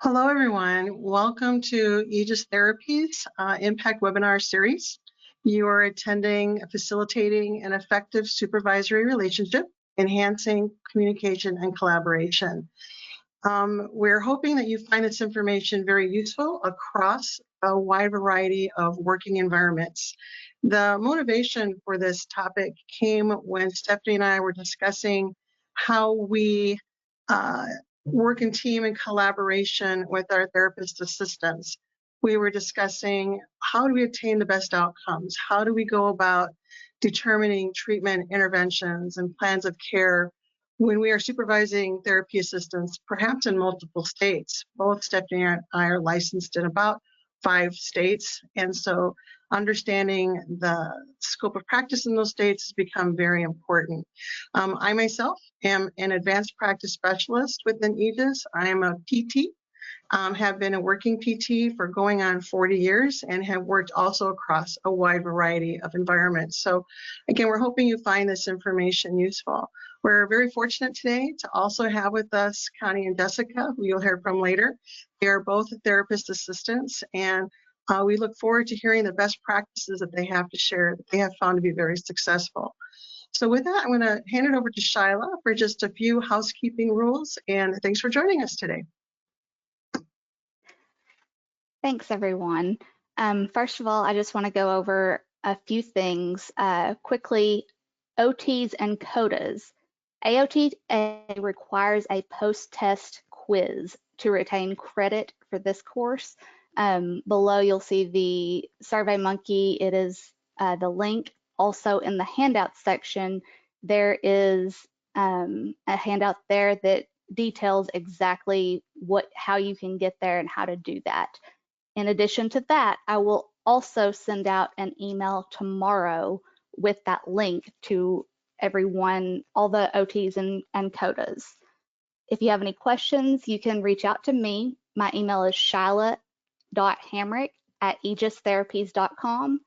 Hello, everyone. Welcome to Aegis Therapies Impact Webinar Series. You are attending Facilitating an Effective Supervisory Relationship, Enhancing Communication and Collaboration. We're hoping that you find this information very useful across a wide variety of working environments. The motivation for this topic came when Stephanie and I were discussing how we work in team and collaboration with our therapist assistants. We were discussing how do we obtain the best outcomes? How do we go about determining treatment interventions and plans of care when we are supervising therapy assistants, perhaps in multiple states? Both Stephanie and I are licensed in about 5 states, and so understanding the scope of practice in those states has become very important. I myself am an advanced practice specialist within Aegis. I am a PT, have been a working PT for going on 40 years and have worked also across a wide variety of environments. So again, we're hoping you find this information useful. We're very fortunate today to also have with us Connie and Jessica, who you'll hear from later. They are both therapist assistants, and we look forward to hearing the best practices that they have to share that they have found to be very successful. So with that, I'm going to hand it over to Shyla for just a few housekeeping rules, and thanks for joining us today. Thanks, everyone. First of all, I just want to go over a few things quickly. OTs and CODAs. AOTA requires a post-test quiz to retain credit for this course. Below, you'll see the SurveyMonkey. It is the link. Also, in the handout section, there is a handout there that details exactly how you can get there and how to do that. In addition to that, I will also send out an email tomorrow with that link to everyone, all the OTs and CODAs. If you have any questions, you can reach out to me. My email is shyla.hamrick@aegistherapies.com.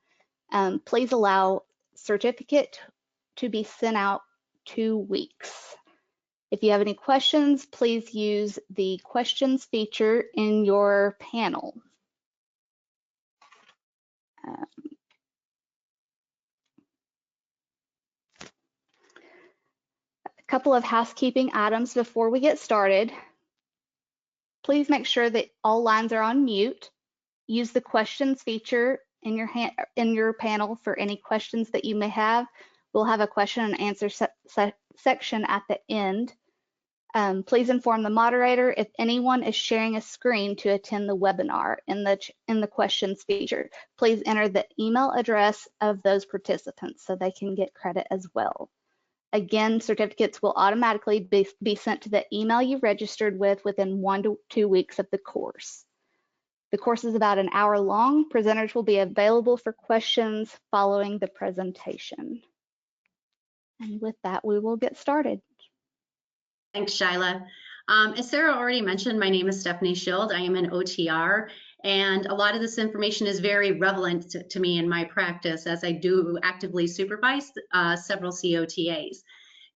Please allow certificate to be sent out 2 weeks. If you have any questions, please use the questions feature in your panel. A couple of housekeeping items before we get started. Please make sure that all lines are on mute. Use the questions feature in your panel for any questions that you may have. We'll have a question and answer section at the end. Please inform the moderator if anyone is sharing a screen to attend the webinar in the questions feature. Please enter the email address of those participants so they can get credit as well. Again, certificates will automatically be sent to the email you registered with within 1 to 2 weeks of the course. The course is about an hour long. Presenters will be available for questions following the presentation. And with that, we will get started. Thanks, Shyla. As Sarah already mentioned, my name is Stephanie Schild. I am an OTR, and a lot of this information is very relevant to me in my practice as I do actively supervise several COTAs.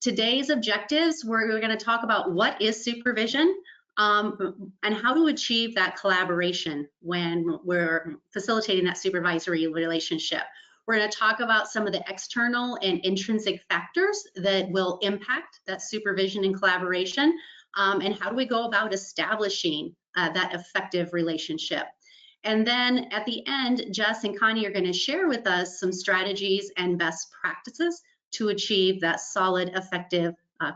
Today's objectives, we're going to talk about what is supervision and how to achieve that collaboration when we're facilitating that supervisory relationship. We're going to talk about some of the external and intrinsic factors that will impact that supervision and collaboration, and how do we go about establishing that effective relationship. And then at the end, Jess and Connie are going to share with us some strategies and best practices to achieve that solid, effective,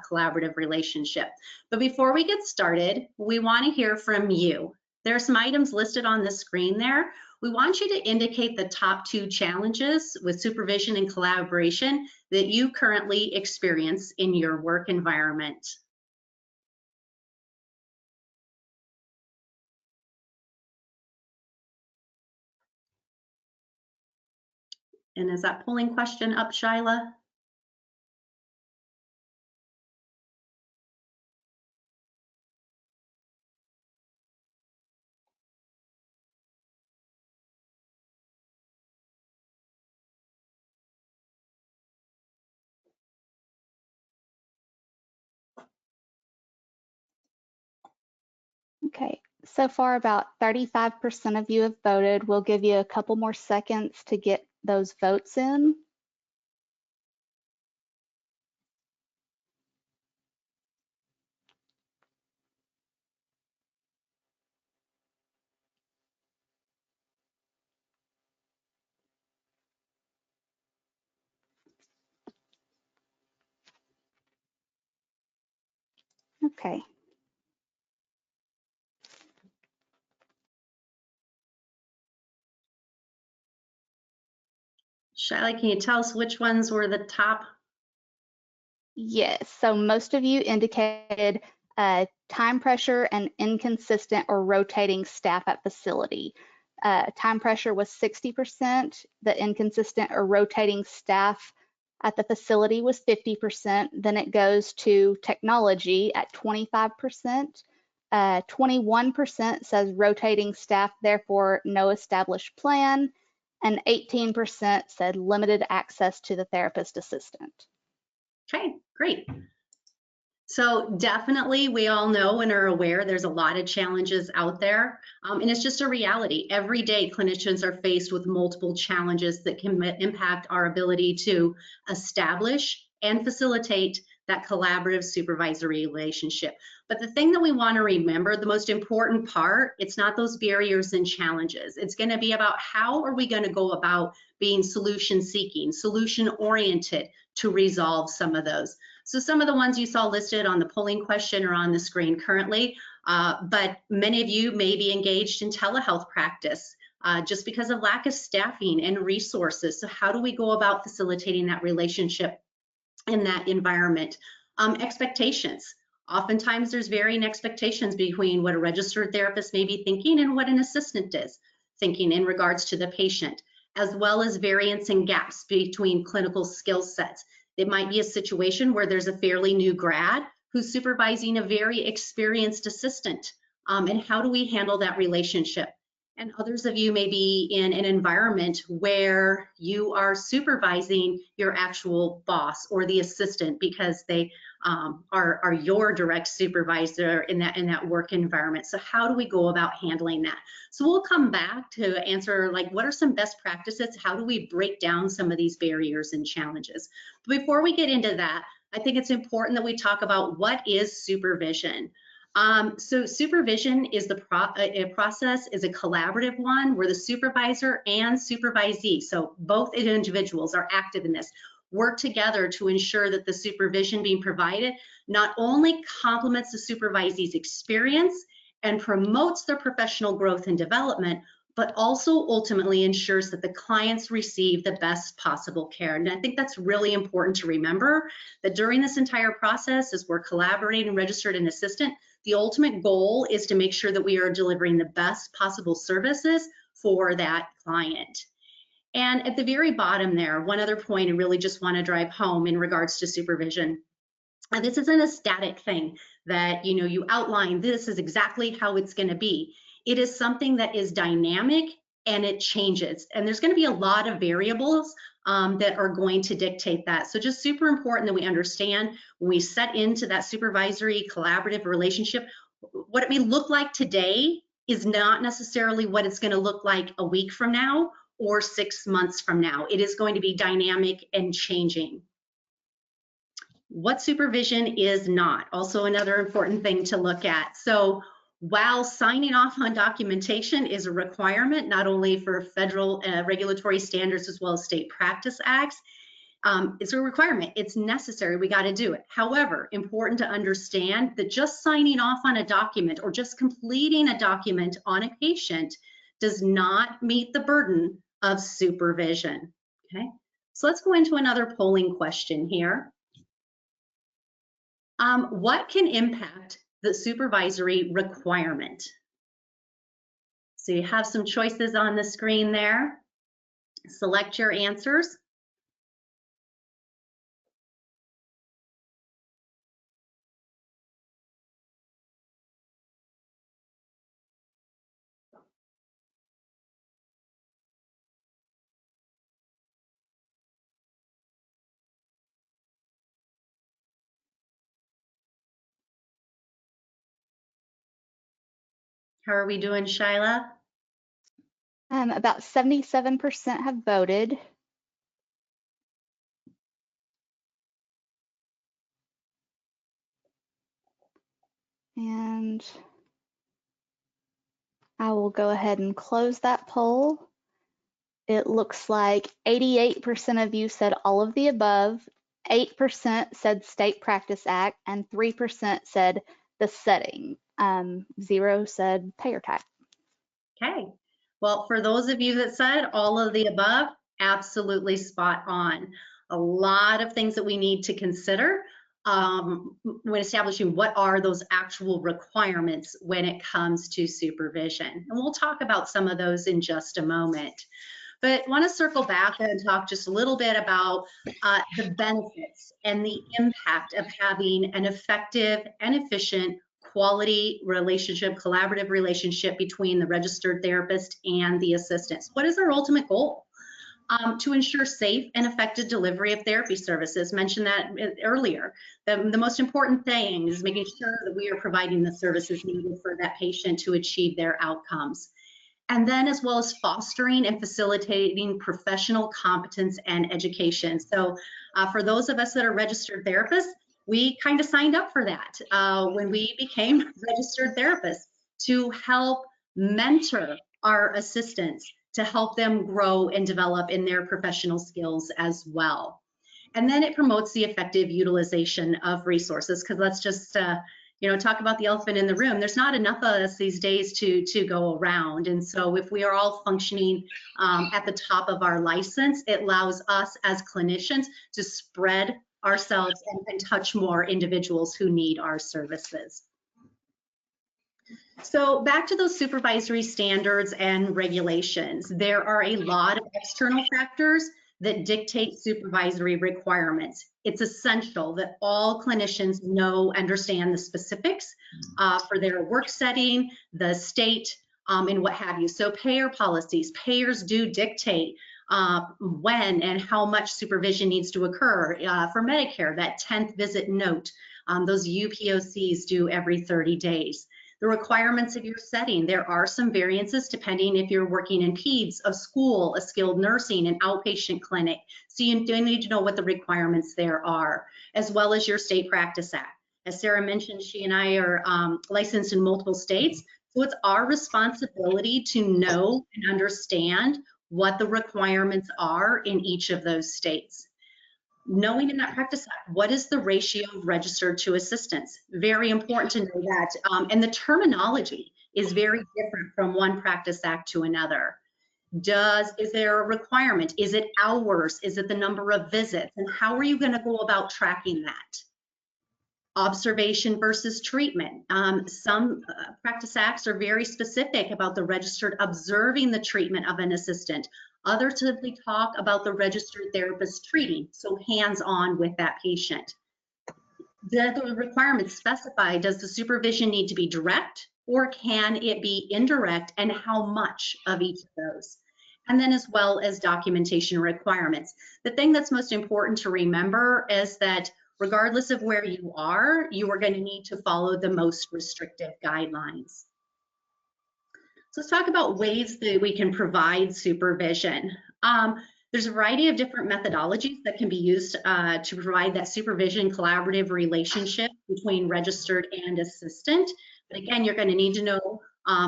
collaborative relationship. But before we get started, we want to hear from you. There are some items listed on the screen there. We want you to indicate the top 2 challenges with supervision and collaboration that you currently experience in your work environment. And is that polling question up, Shyla? Okay, So far, about 35% of you have voted. We'll give you a couple more seconds to get those votes in. Okay. Shyla, can you tell us which ones were the top? Yes, so most of you indicated time pressure and inconsistent or rotating staff at facility. Time pressure was 60%, the inconsistent or rotating staff at the facility was 50%, then it goes to technology at 25%. 21% says rotating staff, therefore no established plan, and 18% said limited access to the therapist assistant. Okay, great. So definitely we all know and are aware there's a lot of challenges out there, and it's just a reality. Every day clinicians are faced with multiple challenges that can impact our ability to establish and facilitate that collaborative supervisory relationship. But the thing that we want to remember, the most important part, it's not those barriers and challenges. It's going to be about how are we going to go about being solution seeking, solution oriented to resolve some of those. So some of the ones you saw listed on the polling question are on the screen currently, but many of you may be engaged in telehealth practice just because of lack of staffing and resources. So how do we go about facilitating that relationship in that environment? Expectations. Oftentimes there's varying expectations between what a registered therapist may be thinking and what an assistant is thinking in regards to the patient, as well as variance and gaps between clinical skill sets. It might be a situation where there's a fairly new grad who's supervising a very experienced assistant. And how do we handle that relationship? And others of you may be in an environment where you are supervising your actual boss or the assistant because they are your direct supervisor in that work environment. So how do we go about handling that? So we'll come back to answer, like, what are some best practices? How do we break down some of these barriers and challenges? But before we get into that, I think it's important that we talk about what is supervision. So supervision is a process, is a collaborative one where the supervisor and supervisee, so both individuals are active in this, work together to ensure that the supervision being provided not only complements the supervisee's experience and promotes their professional growth and development, but also ultimately ensures that the clients receive the best possible care. And I think that's really important to remember, that during this entire process, as we're collaborating, registered and assistant, the ultimate goal is to make sure that we are delivering the best possible services for that client. And at the very bottom there, one other point I really just want to drive home in regards to supervision. And this isn't a static thing that, you know, you outline, this is exactly how it's going to be. It is something that is dynamic and it changes. And there's going to be a lot of variables that are going to dictate that. So just super important that we understand when we set into that supervisory collaborative relationship, what it may look like today is not necessarily what it's going to look like a week from now or 6 months from now. It is going to be dynamic and changing. What supervision is not, also another important thing to look at. So while signing off on documentation is a requirement, not only for federal regulatory standards as well as state practice acts, it's a requirement, it's necessary, we gotta do it. However, important to understand that just signing off on a document or just completing a document on a patient does not meet the burden of supervision, okay? So let's go into another polling question here. What can impact the supervisory requirement? So you have some choices on the screen there. Select your answers. How are we doing, Shyla? About 77% have voted. And I will go ahead and close that poll. It looks like 88% of you said all of the above, 8% said State Practice Act, and 3% said the setting. 0 said payer type. Okay. Well, for those of you that said all of the above, absolutely spot on. A lot of things that we need to consider when establishing what are those actual requirements when it comes to supervision. And we'll talk about some of those in just a moment. But I want to circle back and talk just a little bit about the benefits and the impact of having an effective and efficient quality relationship, collaborative relationship between the registered therapist and the assistants. What is our ultimate goal? To ensure safe and effective delivery of therapy services. Mentioned that earlier. The most important thing is making sure that we are providing the services needed for that patient to achieve their outcomes. And then as well as fostering and facilitating professional competence and education. So for those of us that are registered therapists, we kind of signed up for that when we became registered therapists to help mentor our assistants, to help them grow and develop in their professional skills as well. And then it promotes the effective utilization of resources, because let's just talk about the elephant in the room. There's not enough of us these days to go around. And so if we are all functioning at the top of our license, it allows us as clinicians to spread ourselves and touch more individuals who need our services. So back to those supervisory standards and regulations. There are a lot of external factors that dictate supervisory requirements. It's essential that all clinicians understand the specifics for their work setting, the state, and what have you. So payer policies, payers do dictate when and how much supervision needs to occur. For Medicare, that 10th visit note, those UPOCs do every 30 days. The requirements of your setting, there are some variances depending if you're working in peds, a school, a skilled nursing, an outpatient clinic. So you do need to know what the requirements there are, as well as your State Practice Act. As Sarah mentioned, she and I are licensed in multiple states. So it's our responsibility to know and understand what the requirements are in each of those states. Knowing in that practice act, what is the ratio of registered to assistants? Very important to know that. And the terminology is very different from one practice act to another. Is there a requirement? Is it hours? Is it the number of visits? And how are you going to go about tracking that? Observation versus treatment. Some practice acts are very specific about the registered observing the treatment of an assistant. Others simply talk about the registered therapist treating, so hands-on with that patient. The requirements specify, does the supervision need to be direct or can it be indirect, and how much of each of those? And then as well as documentation requirements. The thing that's most important to remember is that regardless of where you are going to need to follow the most restrictive guidelines. So let's talk about ways that we can provide supervision. There's a variety of different methodologies that can be used to provide that supervision collaborative relationship between registered and assistant. But again, you're going to need to know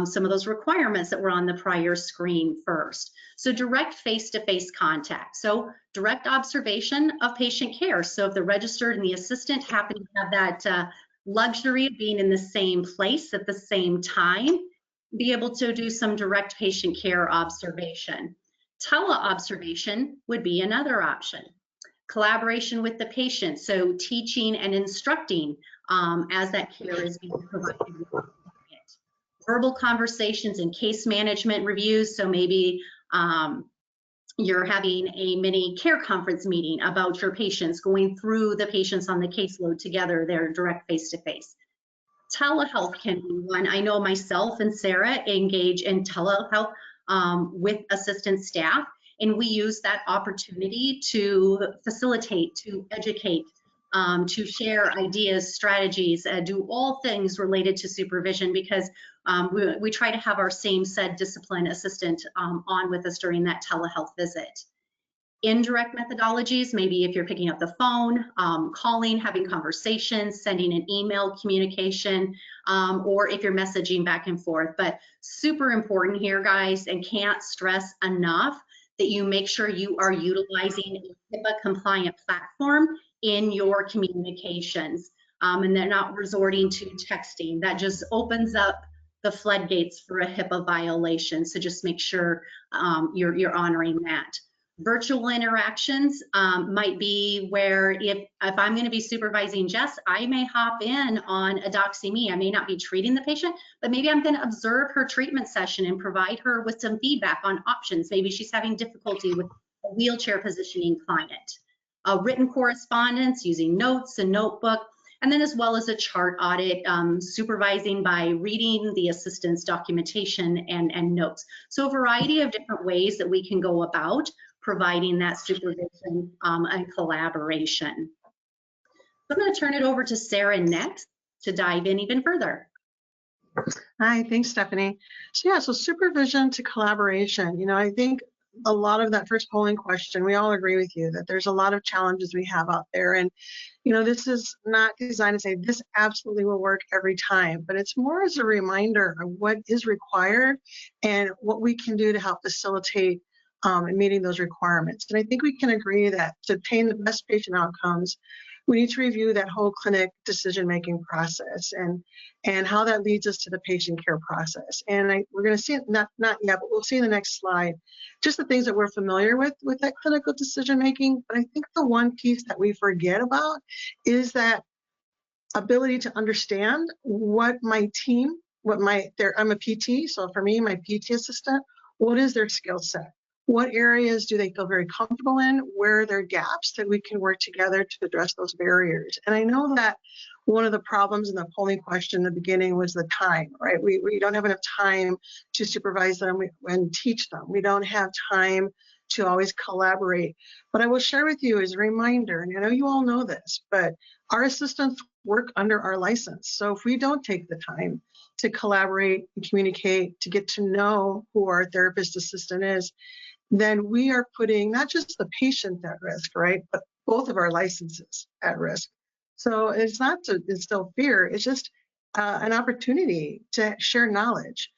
some of those requirements that were on the prior screen first. So direct face-to-face contact. So direct observation of patient care. So if the registered and the assistant happen to have that luxury of being in the same place at the same time, be able to do some direct patient care observation. Teleobservation would be another option. Collaboration with the patient, so teaching and instructing as that care is being provided. Verbal conversations and case management reviews, so maybe you're having a mini care conference meeting about your patients, going through the patients on the caseload together, they're direct face-to-face. Telehealth can be one. I know myself and Sarah engage in telehealth with assistant staff, and we use that opportunity to facilitate, to educate to share ideas, strategies, do all things related to supervision, because we try to have our same said discipline assistant on with us during that telehealth visit. Indirect methodologies, maybe if you're picking up the phone, calling, having conversations, sending an email communication, or if you're messaging back and forth. But super important here, guys, and can't stress enough that you make sure you are utilizing a HIPAA compliant platform in your communications, and they're not resorting to texting. That just opens up the floodgates for a HIPAA violation. So just make sure you're honoring that. Virtual interactions might be where if I'm going to be supervising Jess, I may hop in on a DoxyMe. I may not be treating the patient, but maybe I'm going to observe her treatment session and provide her with some feedback on options. Maybe she's having difficulty with a wheelchair positioning client. Written correspondence using notes and notebook, and then as well as a chart audit, supervising by reading the assistant's documentation and notes. So a variety of different ways that we can go about providing that supervision and collaboration. I'm going to turn it over to Sarah next to dive in even further. Hi, thanks, Stephanie. So yeah, so supervision to collaboration. I think a lot of that first polling question, we all agree with you that there's a lot of challenges we have out there. And, this is not designed to say this absolutely will work every time, but it's more as a reminder of what is required and what we can do to help facilitate and meeting those requirements. And I think we can agree that to obtain the best patient outcomes, we need to review that whole clinic decision-making process and how that leads us to the patient care process. And we're going to see it, not yet, but we'll see in the next slide, just the things that we're familiar with that clinical decision-making. But I think the one piece that we forget about is that ability to understand what my team, I'm a PT, so for me, my PT assistant, what is their skill set? What areas do they feel very comfortable in? Where are there gaps that we can work together to address those barriers? And I know that one of the problems in the polling question in the beginning was the time, right? We don't have enough time to supervise them and teach them. We don't have time to always collaborate. But I will share with you as a reminder, and I know you all know this, but our assistants work under our license. So if we don't take the time to collaborate and communicate, to get to know who our therapist assistant is, then we are putting not just the patient at risk, right, but both of our licenses at risk. So it's not to instill fear, it's just an opportunity to share knowledge.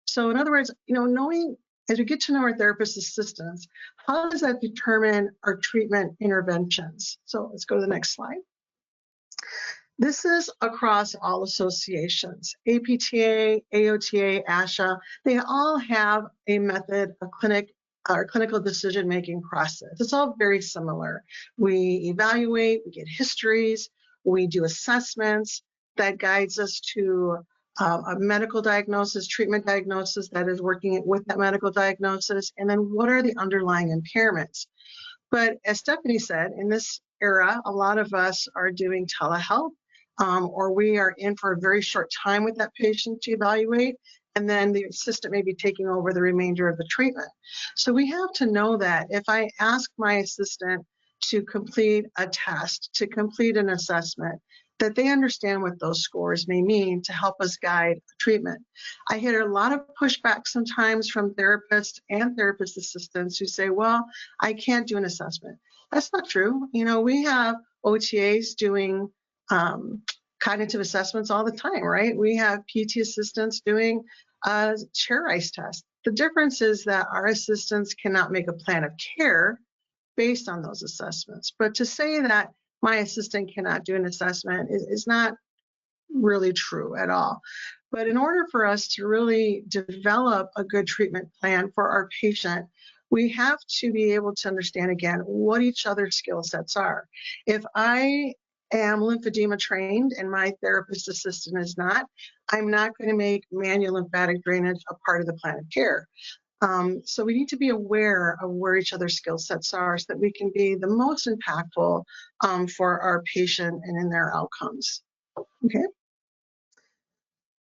So in other words, knowing as we get to know our therapist assistants, how does that determine our treatment interventions? So let's go to the next slide. This is across all associations, APTA, AOTA, ASHA, they all have a method of clinical decision-making process. It's all very similar. We evaluate, we get histories, we do assessments that guides us to a medical diagnosis, treatment diagnosis that is working with that medical diagnosis, and then what are the underlying impairments. But as Stephanie said, in this era, a lot of us are doing telehealth, or we are in for a very short time with that patient to evaluate, and then the assistant may be taking over the remainder of the treatment. So we have to know that if I ask my assistant to complete a test, to complete an assessment, that they understand what those scores may mean to help us guide treatment. I hear a lot of pushback sometimes from therapists and therapist assistants who say, well, I can't do an assessment. That's not true. We have OTAs doing cognitive assessments all the time, right? We have PT assistants doing a chair ice test. The difference is that our assistants cannot make a plan of care based on those assessments. But to say that my assistant cannot do an assessment is not really true at all. But in order for us to really develop a good treatment plan for our patient, we have to be able to understand again what each other's skill sets are. If I am lymphedema trained and my therapist assistant is not, I'm not going to make manual lymphatic drainage a part of the plan of care. So we need to be aware of where each other's skill sets are so that we can be the most impactful for our patient and in their outcomes. Okay.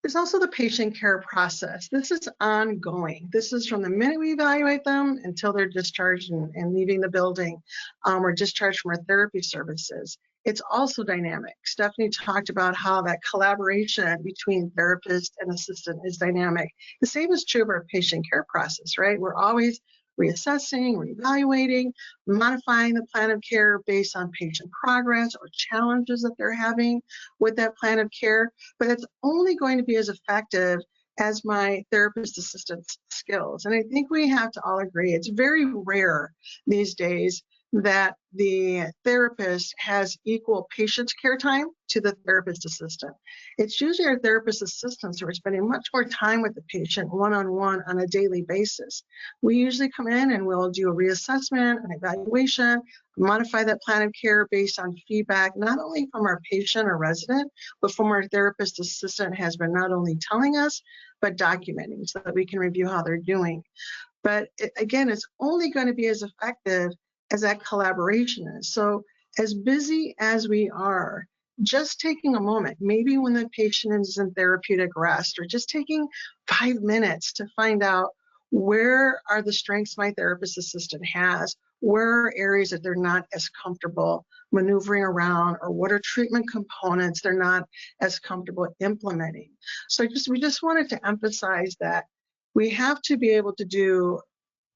There's also the patient care process. This is ongoing. This is from the minute we evaluate them until they're discharged and leaving the building or discharged from our therapy services. it's also dynamic. Stephanie talked about how that collaboration between therapist and assistant is dynamic. The same is true of our patient care process, right? We're always reassessing, reevaluating, modifying the plan of care based on patient progress or challenges that they're having with that plan of care. But it's only going to be as effective as my therapist assistant's skills. And I think we have to all agree it's very rare these days that the therapist has equal patient care time to the therapist assistant. It's usually our therapist assistants who are spending much more time with the patient one-on-one on a daily basis. We usually come in and we'll do a reassessment, an evaluation, modify that plan of care based on feedback, not only from our patient or resident, but from our therapist assistant has been not only telling us, but documenting so that we can review how they're doing. But again, it's only going to be as effective as that collaboration is. So as busy as we are, just taking a moment, maybe when the patient is in therapeutic rest, or just taking 5 minutes to find out where are the strengths my therapist assistant has, where are areas that they're not as comfortable maneuvering around, or what are treatment components they're not as comfortable implementing. So we just wanted to emphasize that we have to be able to do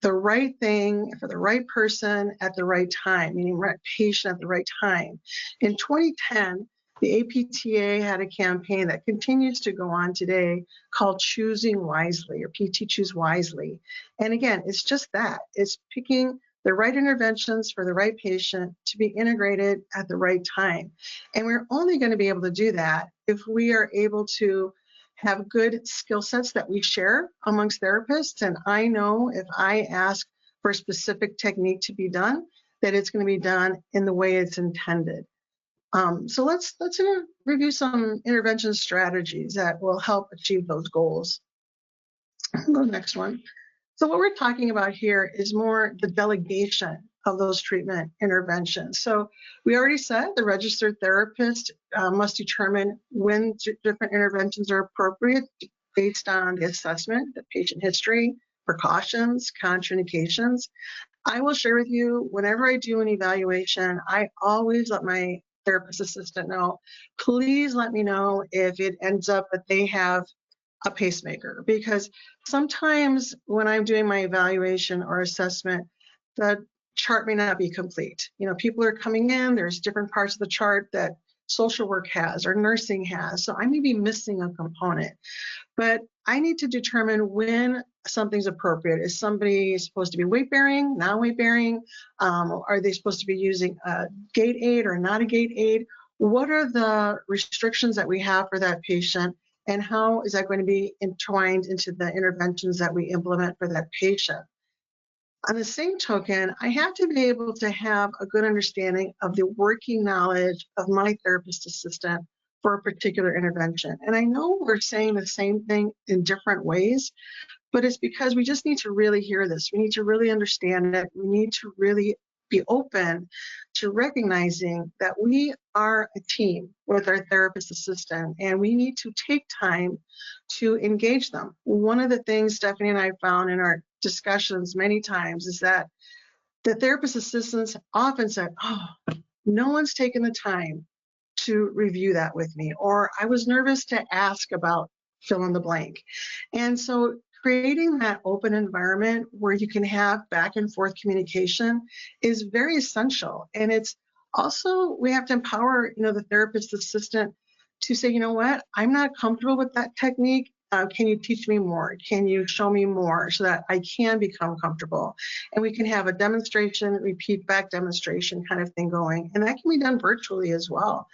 the right thing for the right person at the right time, meaning right patient at the right time. In 2010, the APTA had a campaign that continues to go on today called Choosing Wisely, or PT Choose Wisely. And again, it's just that. It's picking the right interventions for the right patient to be integrated at the right time. And we're only going to be able to do that if we are able to have good skill sets that we share amongst therapists. And I know if I ask for a specific technique to be done, that it's going to be done in the way it's intended. So let's review some intervention strategies that will help achieve those goals. Go to the next one. So what we're talking about here is more the delegation of those treatment interventions. So we already said the registered therapist must determine when different interventions are appropriate based on the assessment, the patient history, precautions, contraindications. I will share with you, whenever I do an evaluation, I always let my therapist assistant know, please let me know if it ends up that they have a pacemaker, because sometimes when I'm doing my evaluation or assessment, the chart may not be complete. You know, people are coming in, there's different parts of the chart that social work has or nursing has, so I may be missing a component. But I need to determine when something's appropriate. Is somebody supposed to be weight bearing, non-weight bearing? Are they supposed to be using a gait aid or not a gait aid? What are the restrictions that we have for that patient? And how is that going to be entwined into the interventions that we implement for that patient? On the same token, I have to be able to have a good understanding of the working knowledge of my therapist assistant for a particular intervention. And I know we're saying the same thing in different ways, but it's because we just need to really hear this. We need to really understand it. We need to really be open to recognizing that we are a team with our therapist assistant, and we need to take time to engage them. One of the things Stephanie and I found in our discussions many times is that the therapist assistants often said, oh, no one's taken the time to review that with me, or I was nervous to ask about fill in the blank. And so creating that open environment where you can have back and forth communication is very essential. And it's also, we have to empower, the therapist assistant to say, you know what, I'm not comfortable with that technique. Can you teach me more? Can you show me more so that I can become comfortable? And we can have a demonstration, repeat back demonstration kind of thing going. And that can be done virtually as well.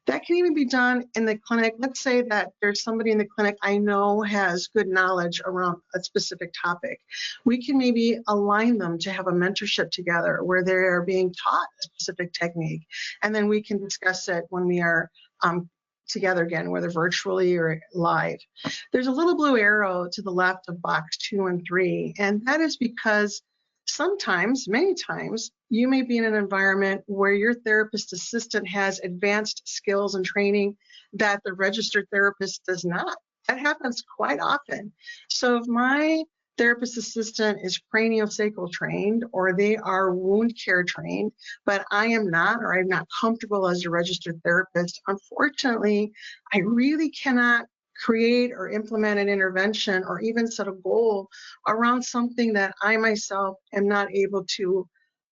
That can even be done in the clinic. Let's say that there's somebody in the clinic I know has good knowledge around a specific topic. We can maybe align them to have a mentorship together where they're being taught a specific technique. And then we can discuss it when we are together again, whether virtually or live. There's a little blue arrow to the left of box 2 and 3, and that is because sometimes, many times, you may be in an environment where your therapist assistant has advanced skills and training that the registered therapist does not. That happens quite often. So if my therapist assistant is craniosacral trained or they are wound care trained, but I am not, or I'm not comfortable as a registered therapist, unfortunately, I really cannot create or implement an intervention or even set a goal around something that I myself am not able to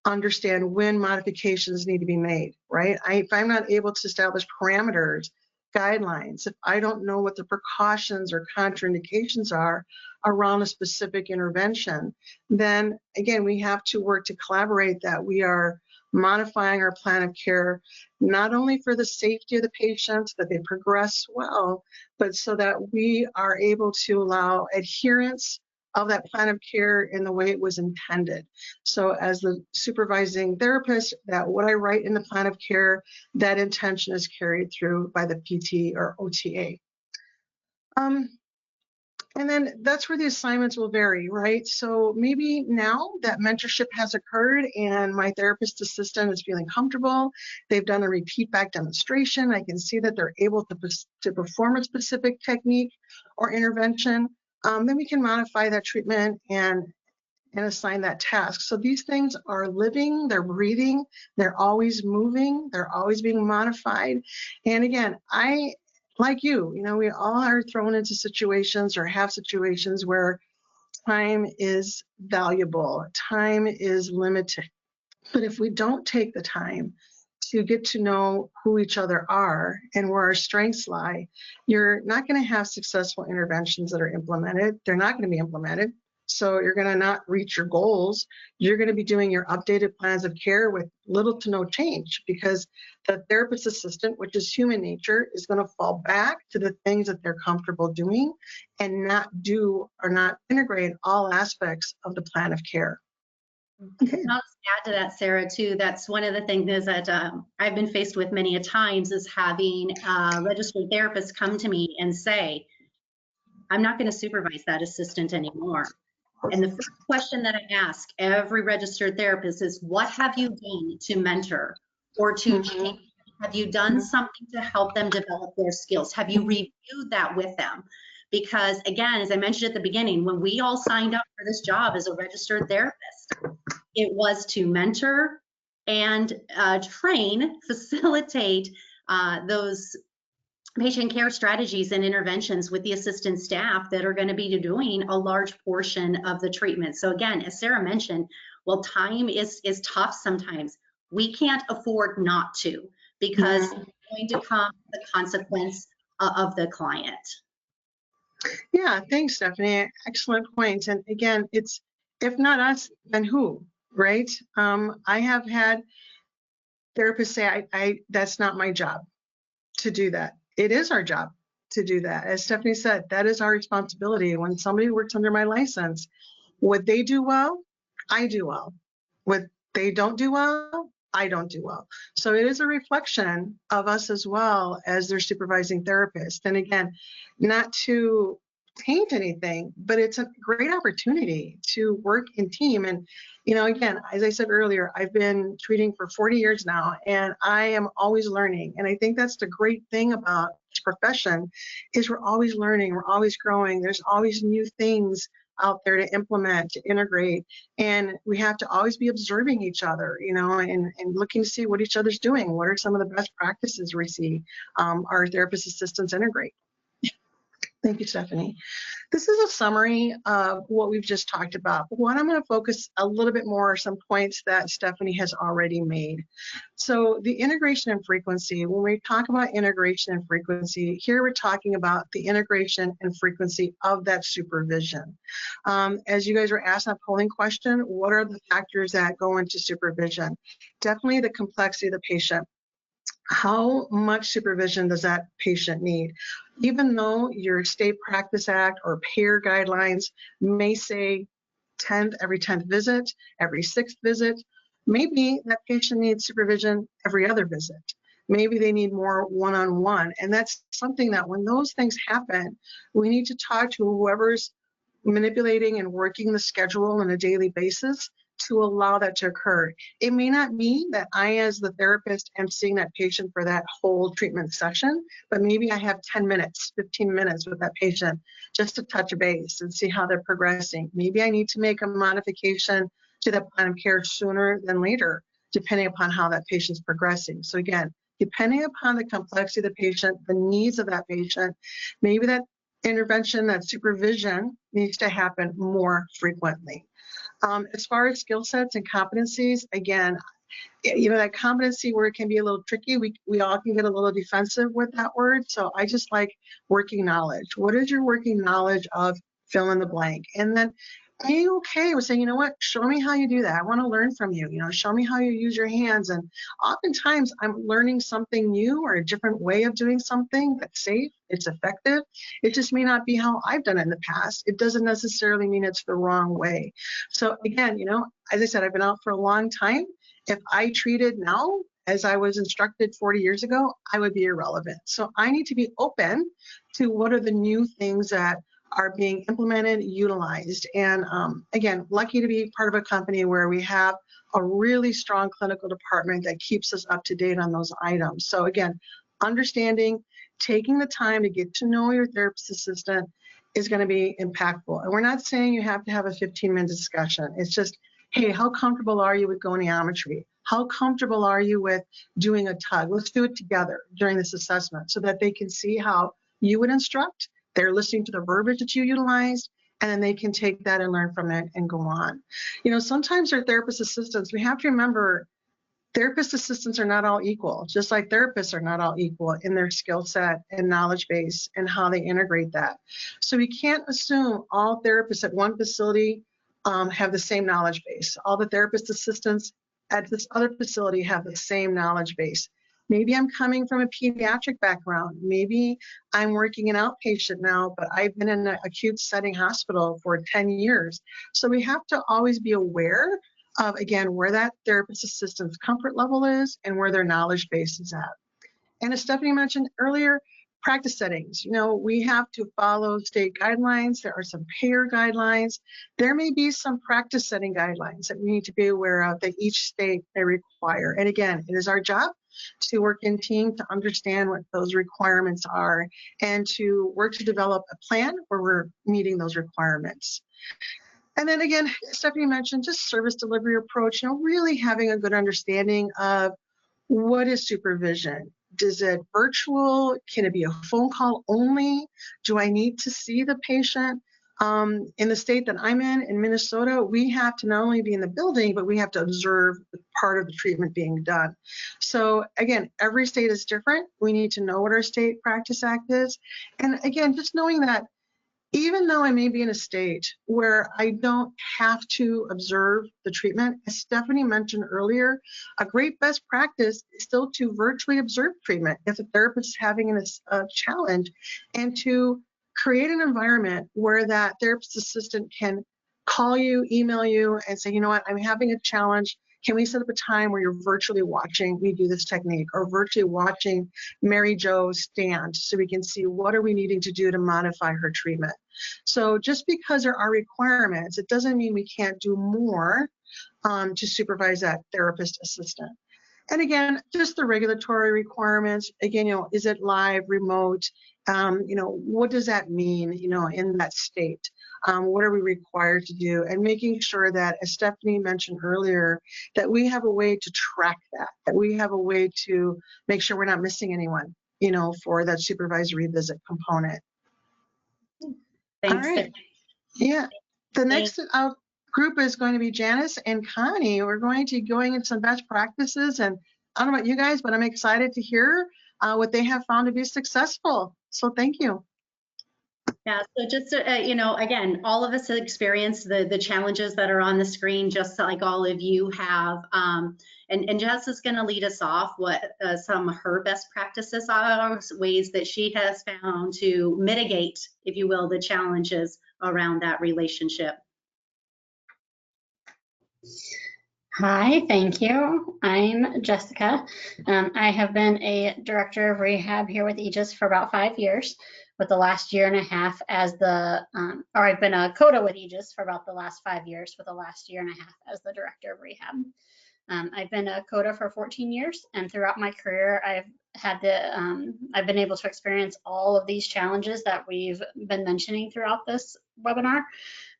understand when modifications need to be made, right? If I'm not able to establish parameters, guidelines, if I don't know what the precautions or contraindications are around a specific intervention, then again, we have to work to collaborate that we are modifying our plan of care, not only for the safety of the patients, that they progress well, but so that we are able to allow adherence of that plan of care in the way it was intended. So as the supervising therapist, that what I write in the plan of care, that intention is carried through by the PT or OTA. And then that's where the assignments will vary, right? So maybe now that mentorship has occurred and my therapist assistant is feeling comfortable, they've done a repeat back demonstration, I can see that they're able to perform a specific technique or intervention, then we can modify that treatment and assign that task. So these things are living, they're breathing, they're always moving, they're always being modified. And again, like you know, we all are thrown into situations or have situations where time is valuable, time is limited. But if we don't take the time to get to know who each other are and where our strengths lie, you're not going to have successful interventions that are implemented. They're not going to be implemented. So you're going to not reach your goals. You're going to be doing your updated plans of care with little to no change because the therapist assistant, which is human nature, is going to fall back to the things that they're comfortable doing and not do or not integrate all aspects of the plan of care. Okay. I'll just add to that, Sarah, too. That's one of the things is that I've been faced with many a times is having registered therapists come to me and say, I'm not going to supervise that assistant anymore. And the first question that I ask every registered therapist is, what have you done to mentor or to change? Have you done something to help them develop their skills? Have you reviewed that with them? Because again, as I mentioned at the beginning, when we all signed up for this job as a registered therapist, it was to mentor and train, facilitate those patient care strategies and interventions with the assistant staff that are going to be doing a large portion of the treatment. So again, as Sarah mentioned, while time is tough sometimes, we can't afford not to because it's going to come the consequence of the client. Yeah, thanks, Stephanie. Excellent point. And again, it's if not us, then who, right? I have had therapists say, I that's not my job to do that. It is our job to do that. As Stephanie said, that is our responsibility. When somebody works under my license, what they do well, I do well. What they don't do well, I don't do well. So it is a reflection of us as well as their supervising therapist. And again, not to taint anything, but it's a great opportunity to work in team. And, you know, again, as I said earlier, I've been treating for 40 years now, and I am always learning. And I think that's the great thing about this profession is we're always learning, we're always growing. There's always new things out there to implement, to integrate. And we have to always be observing each other, you know, and looking to see what each other's doing. What are some of the best practices we see our therapist assistants integrate? Thank you, Stephanie. This is a summary of what we've just talked about. But what I'm going to focus a little bit more are some points that Stephanie has already made. So the integration and frequency, when we talk about integration and frequency, here we're talking about the integration and frequency of that supervision. As you guys were asked that polling question, what are the factors that go into supervision? Definitely the complexity of the patient. How much supervision does that patient need? Even though your state practice act or payer guidelines may say every 10th visit, every 6th visit, maybe that patient needs supervision every other visit. Maybe they need more one-on-one. And that's something that when those things happen, we need to talk to whoever's manipulating and working the schedule on a daily basis to allow that to occur. It may not mean that I, as the therapist, am seeing that patient for that whole treatment session, but maybe I have 10 minutes, 15 minutes with that patient just to touch base and see how they're progressing. Maybe I need to make a modification to the plan of care sooner than later, depending upon how that patient's progressing. So again, depending upon the complexity of the patient, the needs of that patient, maybe that intervention, that supervision needs to happen more frequently. As far as skill sets and competencies, again, that competency word can be a little tricky. We all can get a little defensive with that word. So I just like working knowledge. What is your working knowledge of fill in the blank? And then are you okay with saying, you know what, show me how you do that. I want to learn from you. Show me how you use your hands. And oftentimes I'm learning something new or a different way of doing something that's safe, it's effective. It just may not be how I've done it in the past. It doesn't necessarily mean it's the wrong way. So again, as I said, I've been out for a long time. If I treated now as I was instructed 40 years ago, I would be irrelevant. So I need to be open to what are the new things that are being implemented, utilized. And again, lucky to be part of a company where we have a really strong clinical department that keeps us up to date on those items. So again, understanding, taking the time to get to know your therapist assistant is going to be impactful. And we're not saying you have to have a 15-minute discussion. It's just, hey, how comfortable are you with goniometry? How comfortable are you with doing a tug? Let's do it together during this assessment so that they can see how you would instruct. They're listening to the verbiage that you utilized, and then they can take that and learn from it and go on. Sometimes our therapist assistants, we have to remember therapist assistants are not all equal, just like therapists are not all equal in their skill set and knowledge base and how they integrate that. So we can't assume all therapists at one facility have the same knowledge base. All the therapist assistants at this other facility have the same knowledge base. Maybe I'm coming from a pediatric background. Maybe I'm working in outpatient now, but I've been in an acute setting hospital for 10 years. So we have to always be aware of, again, where that therapist assistant's comfort level is and where their knowledge base is at. And as Stephanie mentioned earlier, practice settings. We have to follow state guidelines. There are some payer guidelines. There may be some practice setting guidelines that we need to be aware of that each state may require. And again, it is our job to work in team to understand what those requirements are and to work to develop a plan where we're meeting those requirements. And then again, Stephanie mentioned just service delivery approach, really having a good understanding of what is supervision. Is it virtual? Can it be a phone call only? Do I need to see the patient? In the state that I'm in Minnesota, we have to not only be in the building, but we have to observe part of the treatment being done. So again, every state is different. We need to know what our state practice act is. And again, just knowing that even though I may be in a state where I don't have to observe the treatment, as Stephanie mentioned earlier, a great best practice is still to virtually observe treatment if a therapist is having a challenge, and to create an environment where that therapist assistant can call you, email you, and say, you know what, I'm having a challenge. Can we set up a time where you're virtually watching me do this technique, or virtually watching Mary Jo stand so we can see what are we needing to do to modify her treatment. So just because there are requirements, it doesn't mean we can't do more to supervise that therapist assistant. And again, just the regulatory requirements. Again, is it live, remote? What does that mean, in that state? What are we required to do? And making sure that, as Stephanie mentioned earlier, that we have a way to track that we have a way to make sure we're not missing anyone, for that supervisory visit component. Thanks. All right. Yeah. The next group is going to be Janice and Connie. We're going to going into some best practices, and I don't know about you guys, but I'm excited to hear what they have found to be successful. So thank you. Yeah, so just, again, all of us have experienced the challenges that are on the screen, just like all of you have. And Jess is going to lead us off what some of her best practices are, ways that she has found to mitigate, if you will, the challenges around that relationship. Hi, thank you. I'm Jessica. I have been a director of rehab here with Aegis for about 5 years. with the last year and a half as I've been a CODA with Aegis for about the last 5 years, with the last year and a half as the director of rehab. I've been a CODA for 14 years, and throughout my career, I've been able to experience all of these challenges that we've been mentioning throughout this webinar.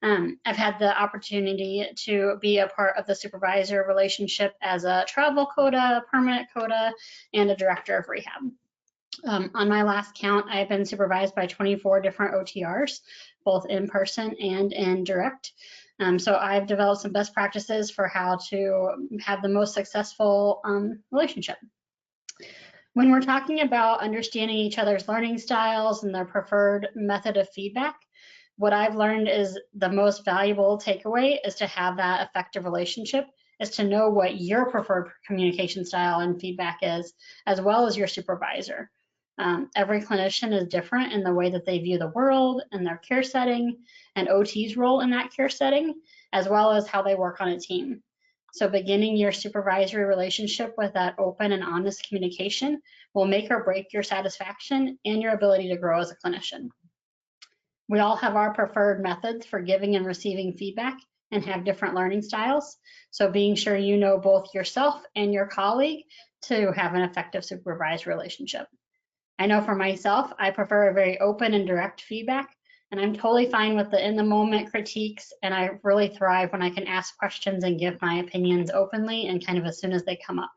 I've had the opportunity to be a part of the supervisor relationship as a travel CODA, permanent CODA, and a director of rehab. On my last count, I have been supervised by 24 different OTRs, both in person and in direct. So I've developed some best practices for how to have the most successful relationship. When we're talking about understanding each other's learning styles and their preferred method of feedback, what I've learned is the most valuable takeaway is to have that effective relationship, is to know what your preferred communication style and feedback is, as well as your supervisor. Every clinician is different in the way that they view the world and their care setting and OT's role in that care setting, as well as how they work on a team. So beginning your supervisory relationship with that open and honest communication will make or break your satisfaction and your ability to grow as a clinician. We all have our preferred methods for giving and receiving feedback and have different learning styles. So being sure you know both yourself and your colleague to have an effective supervised relationship. I know for myself, I prefer a very open and direct feedback, and I'm totally fine with the in-the-moment critiques, and I really thrive when I can ask questions and give my opinions openly and kind of as soon as they come up.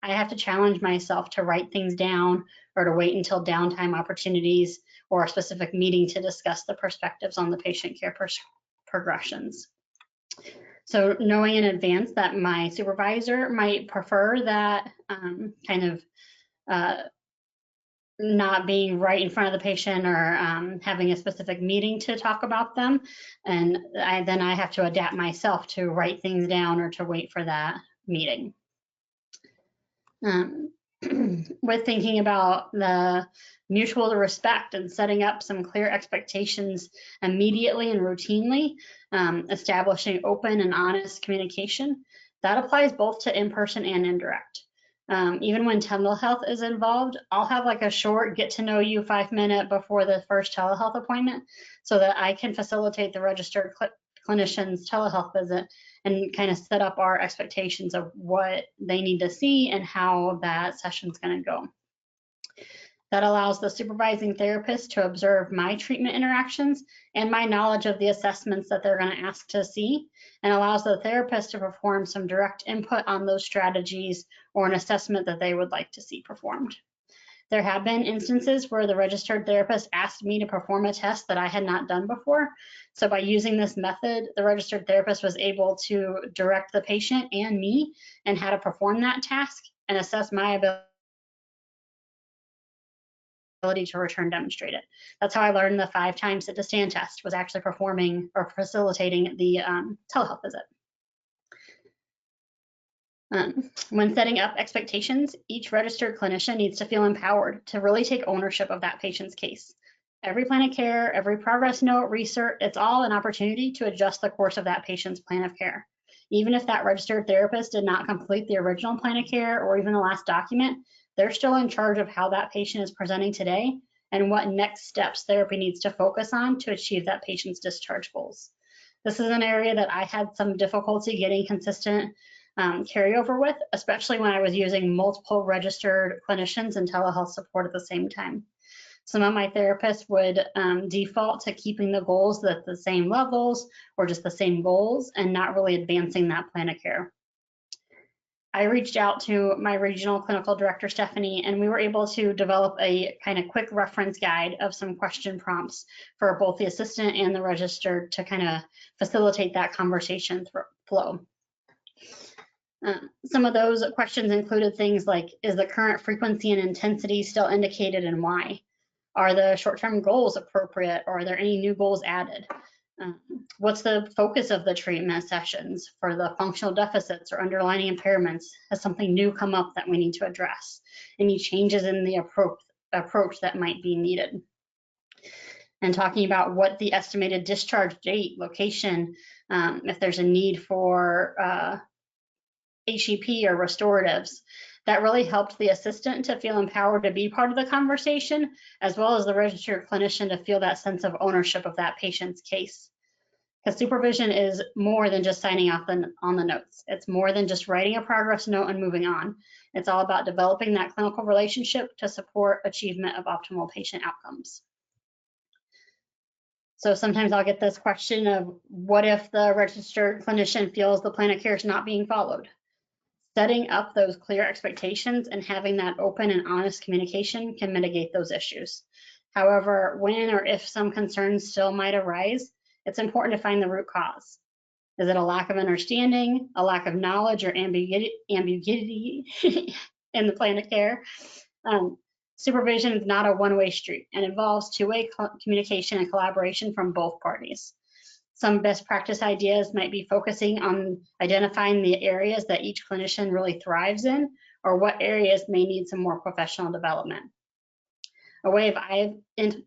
I have to challenge myself to write things down or to wait until downtime opportunities or a specific meeting to discuss the perspectives on the patient care progressions. So knowing in advance that my supervisor might prefer that not being right in front of the patient or having a specific meeting to talk about them, and then I have to adapt myself to write things down or to wait for that meeting. With thinking about the mutual respect and setting up some clear expectations immediately and routinely, establishing open and honest communication, that applies both to in-person and indirect. Even when telehealth is involved, I'll have like a short get to know you 5-minute before the first telehealth appointment so that I can facilitate the registered clinician's telehealth visit and kind of set up our expectations of what they need to see and how that session's going to go. That allows the supervising therapist to observe my treatment interactions and my knowledge of the assessments that they're going to ask to see, and allows the therapist to perform some direct input on those strategies or an assessment that they would like to see performed. There have been instances where the registered therapist asked me to perform a test that I had not done before. So by using this method, the registered therapist was able to direct the patient and me and how to perform that task and assess my ability to return demonstrate it. That's how I learned the 5 times sit to stand test, was actually performing or facilitating the telehealth visit. When setting up expectations, each registered clinician needs to feel empowered to really take ownership of that patient's case. Every plan of care, every progress note, research, it's all an opportunity to adjust the course of that patient's plan of care. Even if that registered therapist did not complete the original plan of care or even the last document, they're still in charge of how that patient is presenting today and what next steps therapy needs to focus on to achieve that patient's discharge goals. This is an area that I had some difficulty getting consistent carryover with, especially when I was using multiple registered clinicians and telehealth support at the same time. Some of my therapists would default to keeping the goals at the same levels or just the same goals and not really advancing that plan of care. I reached out to my regional clinical director, Stephanie, and we were able to develop a kind of quick reference guide of some question prompts for both the assistant and the registered to kind of facilitate that conversation flow. Some of those questions included things like, is the current frequency and intensity still indicated and why? Are the short-term goals appropriate, or are there any new goals added? What's the focus of the treatment sessions for the functional deficits or underlying impairments? Has something new come up that we need to address? Any changes in the approach that might be needed? And talking about what the estimated discharge date, location, if there's a need for HEP or restoratives, That really helped the assistant to feel empowered to be part of the conversation, as well as the registered clinician to feel that sense of ownership of that patient's case. Because supervision is more than just signing off on the notes. It's more than just writing a progress note and moving on. It's all about developing that clinical relationship to support achievement of optimal patient outcomes. So sometimes I'll get this question of, what if the registered clinician feels the plan of care is not being followed? Setting up those clear expectations and having that open and honest communication can mitigate those issues. However, when or if some concerns still might arise, it's important to find the root cause. Is it a lack of understanding, a lack of knowledge, or ambiguity in the plan of care? Supervision is not a one-way street and involves two-way communication and collaboration from both parties. Some best practice ideas might be focusing on identifying the areas that each clinician really thrives in, or what areas may need some more professional development. A way I've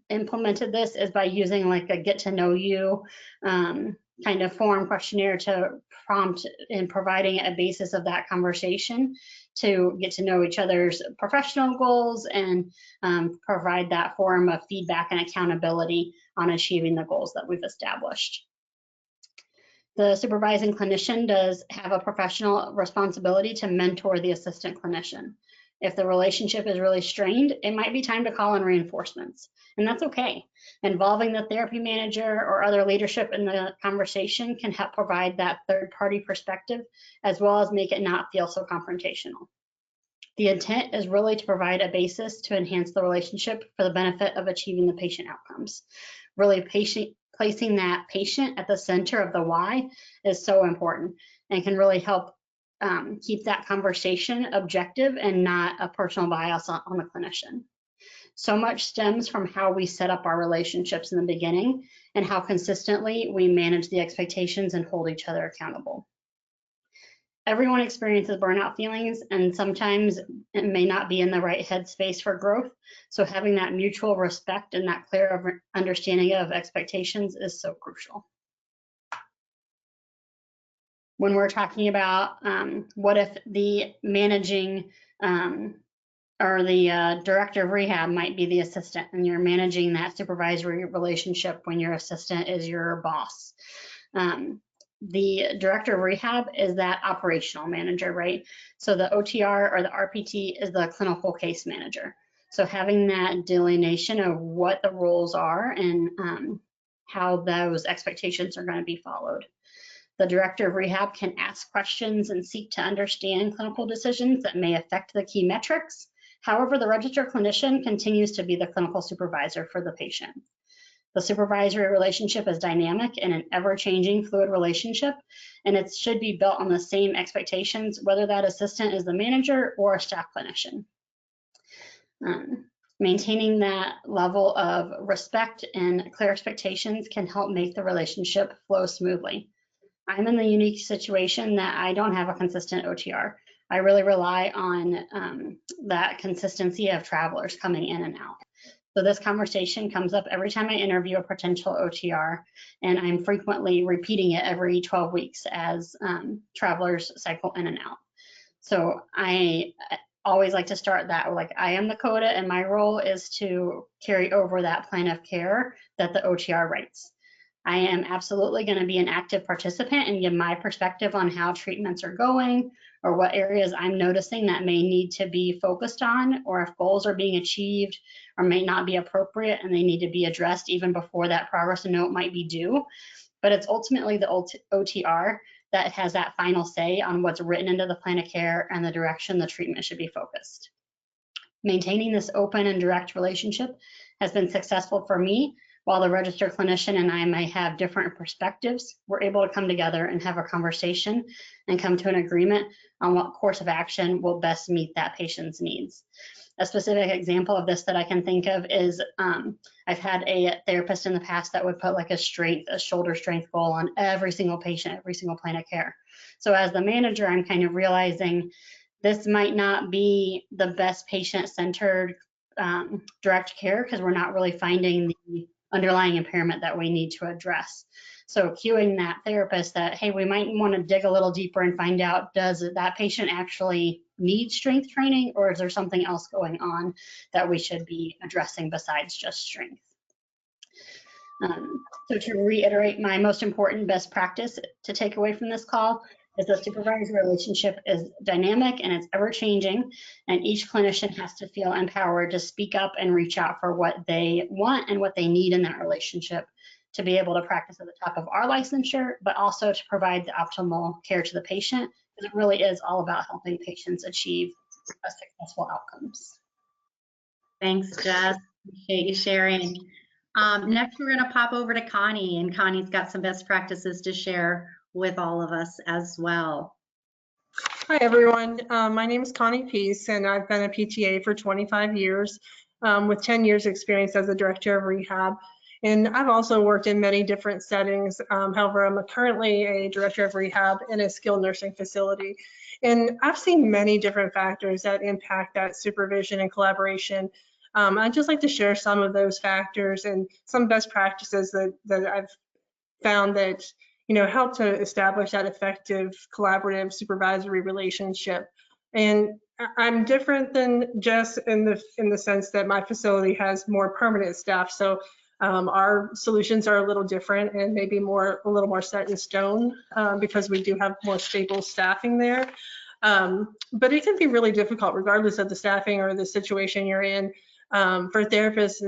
implemented this is by using like a get to know you kind of form questionnaire to prompt in providing a basis of that conversation to get to know each other's professional goals and provide that form of feedback and accountability on achieving the goals that we've established. The supervising clinician does have a professional responsibility to mentor the assistant clinician. If the relationship is really strained, it might be time to call in reinforcements, and that's okay. Involving the therapy manager or other leadership in the conversation can help provide that third-party perspective, as well as make it not feel so confrontational. The intent is really to provide a basis to enhance the relationship for the benefit of achieving the patient outcomes. Really placing that patient at the center of the why is so important and can really help keep that conversation objective and not a personal bias on the clinician. So much stems from how we set up our relationships in the beginning and how consistently we manage the expectations and hold each other accountable. Everyone experiences burnout feelings, and sometimes it may not be in the right headspace for growth. So having that mutual respect and that clear understanding of expectations is so crucial. When we're talking about what if the managing or the director of rehab might be the assistant, and you're managing that supervisory relationship when your assistant is your boss. The director of rehab is that operational manager, right? So the OTR or the RPT is the clinical case manager. So having that delineation of what the roles are and how those expectations are going to be followed. The director of rehab can ask questions and seek to understand clinical decisions that may affect the key metrics. However, the registered clinician continues to be the clinical supervisor for the patient. The supervisory relationship is dynamic and an ever-changing fluid relationship, and it should be built on the same expectations, whether that assistant is the manager or a staff clinician. Maintaining that level of respect and clear expectations can help make the relationship flow smoothly. I'm in the unique situation that I don't have a consistent OTR. I really rely on that consistency of travelers coming in and out. So this conversation comes up every time I interview a potential OTR, and I'm frequently repeating it every 12 weeks as travelers cycle in and out. So I always like to start that like, I am the CODA and my role is to carry over that plan of care that the OTR writes. I am absolutely going to be an active participant and give my perspective on how treatments are going or what areas I'm noticing that may need to be focused on, or if goals are being achieved or may not be appropriate and they need to be addressed even before that progress note might be due. But it's ultimately the OTR that has that final say on what's written into the plan of care and the direction the treatment should be focused. Maintaining this open and direct relationship has been successful for me. While the registered clinician and I may have different perspectives, we're able to come together and have a conversation and come to an agreement on what course of action will best meet that patient's needs. A specific example of this that I can think of is I've had a therapist in the past that would put like a shoulder strength goal on every single patient, every single plan of care. So as the manager, I'm kind of realizing this might not be the best patient-centered direct care because we're not really finding the underlying impairment that we need to address. So cueing that therapist that, hey, we might want to dig a little deeper and find out, does that patient actually need strength training, or is there something else going on that we should be addressing besides just strength? So to reiterate, my most important best practice to take away from this call is the supervisor relationship is dynamic and it's ever changing, and each clinician has to feel empowered to speak up and reach out for what they want and what they need in that relationship to be able to practice at the top of our licensure, but also to provide the optimal care to the patient, because it really is all about helping patients achieve successful outcomes. Thanks, Jess. Appreciate you sharing. Next, we're going to pop over to Connie, and Connie's got some best practices to share with all of us as well. Hi, everyone. My name is Connie Peace, and I've been a PTA for 25 years with 10 years experience as a director of rehab. And I've also worked in many different settings. However, I'm currently a director of rehab in a skilled nursing facility. And I've seen many different factors that impact that supervision and collaboration. I'd just like to share some of those factors and some best practices that I've found that help to establish that effective collaborative supervisory relationship. And I'm different than Jess in the sense that my facility has more permanent staff. So our solutions are a little different and maybe a little more set in stone because we do have more stable staffing there. But it can be really difficult regardless of the staffing or the situation you're in for therapists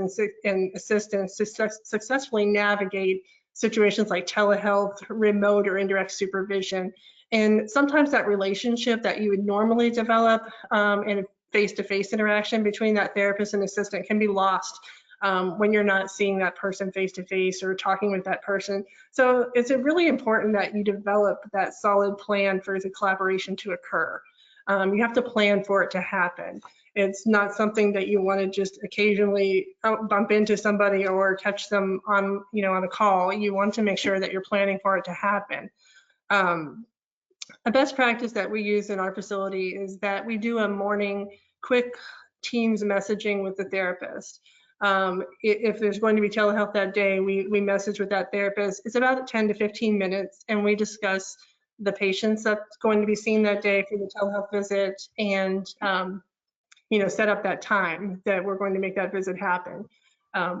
and assistants to successfully navigate situations like telehealth, remote or indirect supervision. And sometimes that relationship that you would normally develop in a face-to-face interaction between that therapist and assistant can be lost when you're not seeing that person face-to-face or talking with that person. So it's really important that you develop that solid plan for the collaboration to occur. You have to plan for it to happen. It's not something that you want to just occasionally bump into somebody or catch them on, on a call. You want to make sure that you're planning for it to happen. A best practice that we use in our facility is that we do a morning quick Teams messaging with the therapist. If there's going to be telehealth that day, we message with that therapist. It's about 10 to 15 minutes, and we discuss the patients that's going to be seen that day for the telehealth visit and set up that time that we're going to make that visit happen.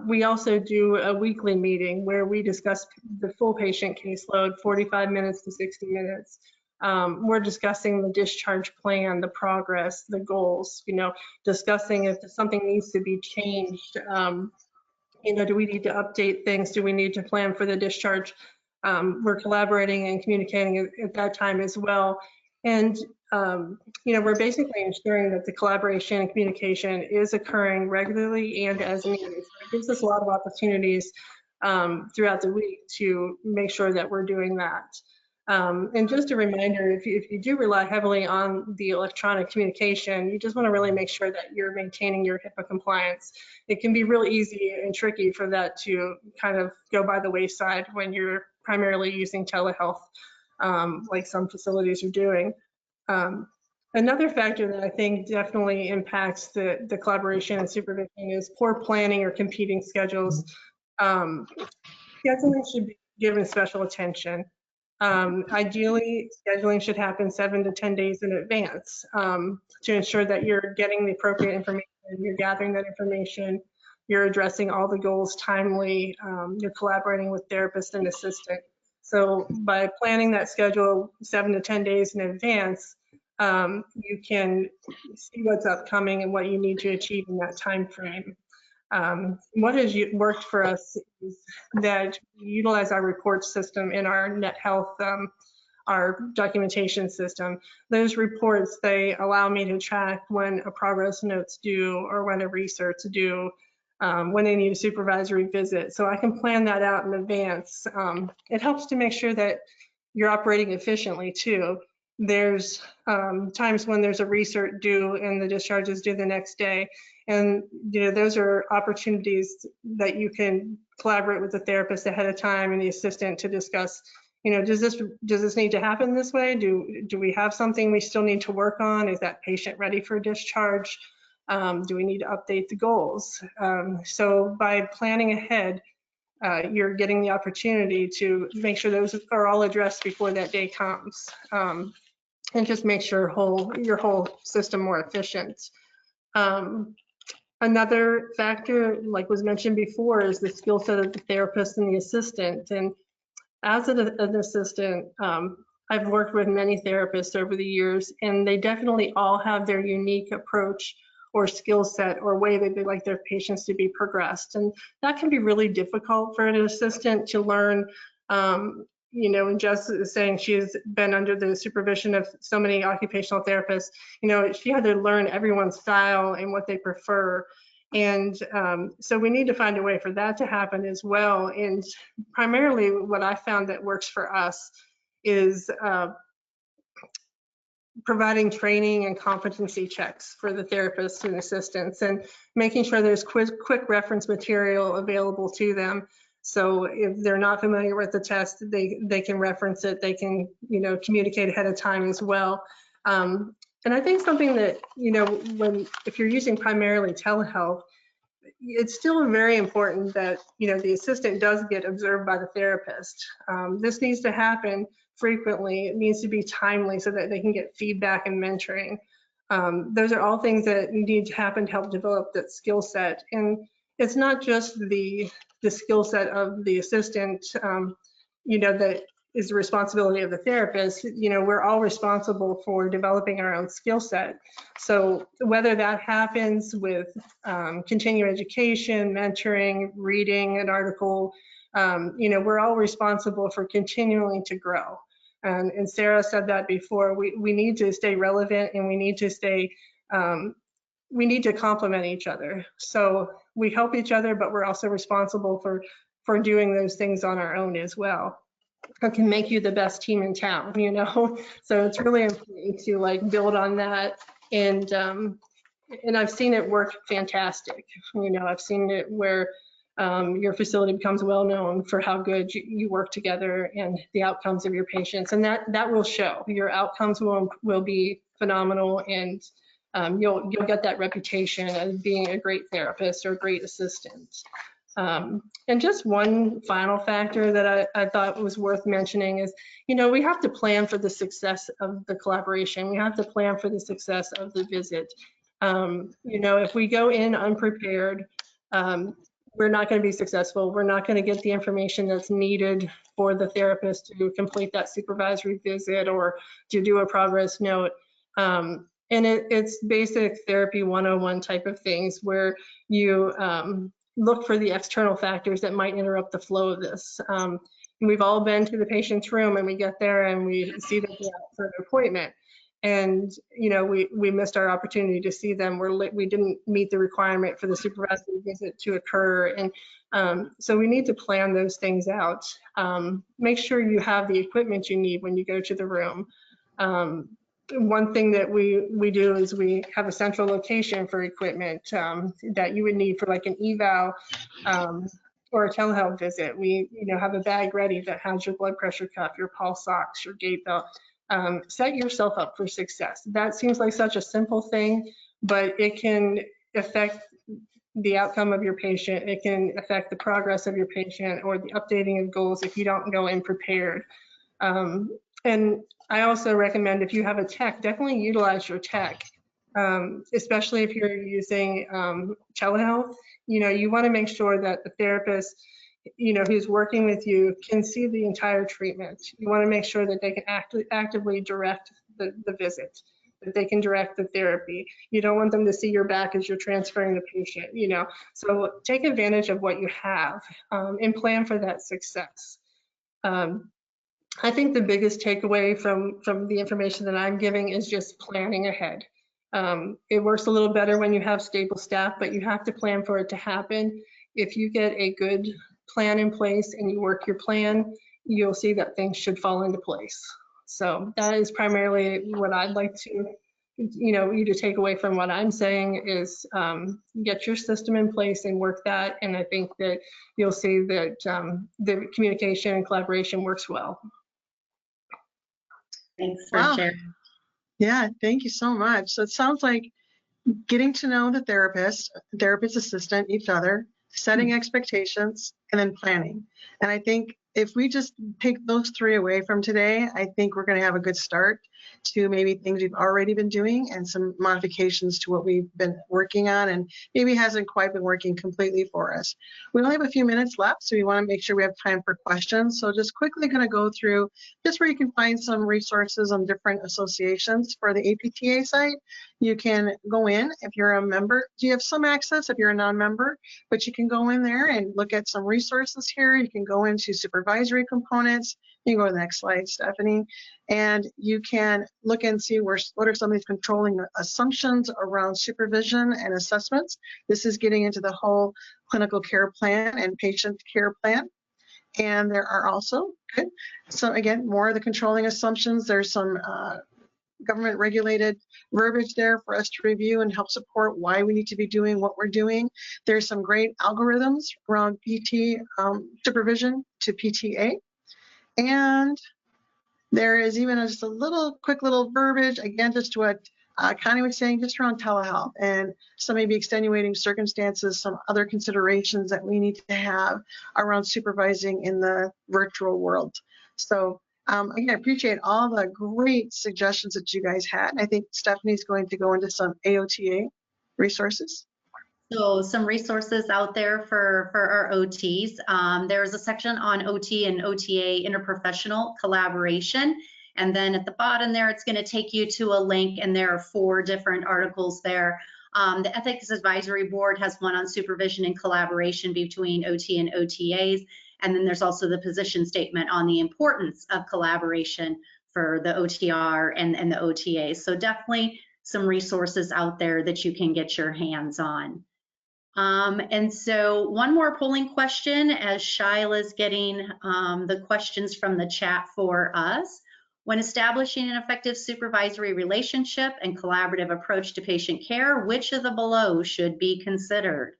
We also do a weekly meeting where we discuss the full patient caseload, 45 minutes to 60 minutes. We're discussing the discharge plan, the progress, the goals, discussing if something needs to be changed. Do we need to update things? Do we need to plan for the discharge? We're collaborating and communicating at that time as well. And, we're basically ensuring that the collaboration and communication is occurring regularly and as needed. So it gives us a lot of opportunities throughout the week to make sure that we're doing that. And just a reminder, if you do rely heavily on the electronic communication, you just want to really make sure that you're maintaining your HIPAA compliance. It can be really easy and tricky for that to kind of go by the wayside when you're primarily using telehealth, like some facilities are doing. Another factor that I think definitely impacts the collaboration and supervision is poor planning or competing schedules. Scheduling should be given special attention. Ideally, scheduling should happen 7 to 10 days in advance to ensure that you're getting the appropriate information, you're gathering that information, you're addressing all the goals timely, you're collaborating with therapists and assistant. So by planning that schedule 7 to 10 days in advance, you can see what's upcoming and what you need to achieve in that time frame. What has worked for us is that we utilize our report system in our net health, our documentation system. Those reports, they allow me to track when a progress note's due or when a research's due, when they need a supervisory visit. So I can plan that out in advance. It helps to make sure that you're operating efficiently too. There's times when there's a research due and the discharge is due the next day. And those are opportunities that you can collaborate with the therapist ahead of time and the assistant to discuss, does this need to happen this way? Do we have something we still need to work on? Is that patient ready for discharge? Do we need to update the goals? So by planning ahead, you're getting the opportunity to make sure those are all addressed before that day comes, and just make sure your whole system more efficient. Another factor, like was mentioned before, is the skill set of the therapist and the assistant. And as an assistant, I've worked with many therapists over the years, and they definitely all have their unique approach or skill set or way that they like their patients to be progressed. And that can be really difficult for an assistant to learn. And Jess is saying she's been under the supervision of so many occupational therapists. She had to learn everyone's style and what they prefer. And so we need to find a way for that to happen as well. And primarily what I found that works for us is providing training and competency checks for the therapists and assistants, and making sure there's quick reference material available to them. So if they're not familiar with the test, they can reference it. They can, communicate ahead of time as well. And I think something that, if you're using primarily telehealth, it's still very important that, the assistant does get observed by the therapist. This needs to happen frequently. It needs to be timely so that they can get feedback and mentoring. Those are all things that need to happen to help develop that skill set. And it's not just the skill set of the assistant, that is the responsibility of the therapist. We're all responsible for developing our own skill set. So whether that happens with continuing education, mentoring, reading an article, we're all responsible for continuing to grow. And Sarah said that before, we need to stay relevant, and we need to complement each other. So we help each other, but we're also responsible for doing those things on our own as well. It can make you the best team in town, So it's really important to build on that. And I've seen it work fantastic. I've seen it where your facility becomes well known for how good you work together and the outcomes of your patients, and that will show. Your outcomes will be phenomenal, and you'll get that reputation as being a great therapist or a great assistant. And just one final factor that I thought was worth mentioning is, we have to plan for the success of the collaboration. We have to plan for the success of the visit. If we go in unprepared, we're not going to be successful. We're not going to get the information that's needed for the therapist to complete that supervisory visit or to do a progress note. And it's basic therapy 101 type of things where you look for the external factors that might interrupt the flow of this. We've all been to the patient's room, and we get there and we see that they're out for an appointment. And, we missed our opportunity to see them. We didn't meet the requirement for the supervisory visit to occur. And so we need to plan those things out. Make sure you have the equipment you need when you go to the room. One thing that we do is we have a central location for equipment that you would need for an eval or a telehealth visit. We have a bag ready that has your blood pressure cuff, your pulse ox, your gait belt. Set yourself up for success. That seems like such a simple thing, but it can affect the outcome of your patient. It can affect the progress of your patient or the updating of goals if you don't go in prepared. And I also recommend, if you have a tech, definitely utilize your tech, especially if you're using telehealth. You want to make sure that the therapist who's working with you can see the entire treatment. You want to make sure that they can actively direct the visit, that they can direct the therapy. You don't want them to see your back as you're transferring the patient, So take advantage of what you have and plan for that success. I think the biggest takeaway from the information that I'm giving is just planning ahead. It works a little better when you have stable staff, but you have to plan for it to happen. If you get a good plan in place and you work your plan, you'll see that things should fall into place. So that is primarily what I'd like to, you to take away from what I'm saying is get your system in place and work that. And I think that you'll see that the communication and collaboration works well. Thanks for Wow. sharing. Yeah, thank you so much. So it sounds like getting to know the therapist assistant, each other, setting expectations, and then planning. And I think if we just take those three away from today, I think we're going to have a good start to maybe things we've already been doing and some modifications to what we've been working on and maybe hasn't quite been working completely for us. We only have a few minutes left, so we want to make sure we have time for questions. So just quickly going to go through just where you can find some resources on different associations for the APTA site. You can go in if you're a member. Do you have some access if you're a non-member? But you can go in there and look at some resources here. You can go into supervisory components. You can go to the next slide, Stephanie, and you can look and see what are some of these controlling assumptions around supervision and assessments. This is getting into the whole clinical care plan and patient care plan. And there are also, good. So again, more of the controlling assumptions. There's some government regulated verbiage there for us to review and help support why we need to be doing what we're doing. There's some great algorithms around PT supervision to PTA. And there is even just a little quick little verbiage, again, just what Connie was saying, just around telehealth and some maybe extenuating circumstances, some other considerations that we need to have around supervising in the virtual world. So again, I appreciate all the great suggestions that you guys had. I think Stephanie's going to go into some AOTA resources. So some resources out there for our OTs. There's a section on OT and OTA interprofessional collaboration. And then at the bottom there, it's going to take you to a link, and there are 4 different articles there. The Ethics Advisory Board has one on supervision and collaboration between OT and OTAs. And then there's also the position statement on the importance of collaboration for the OTR and the OTAs. So definitely some resources out there that you can get your hands on. And so one more polling question as Shyla's getting the questions from the chat for us. When establishing an effective supervisory relationship and collaborative approach to patient care, which of the below should be considered?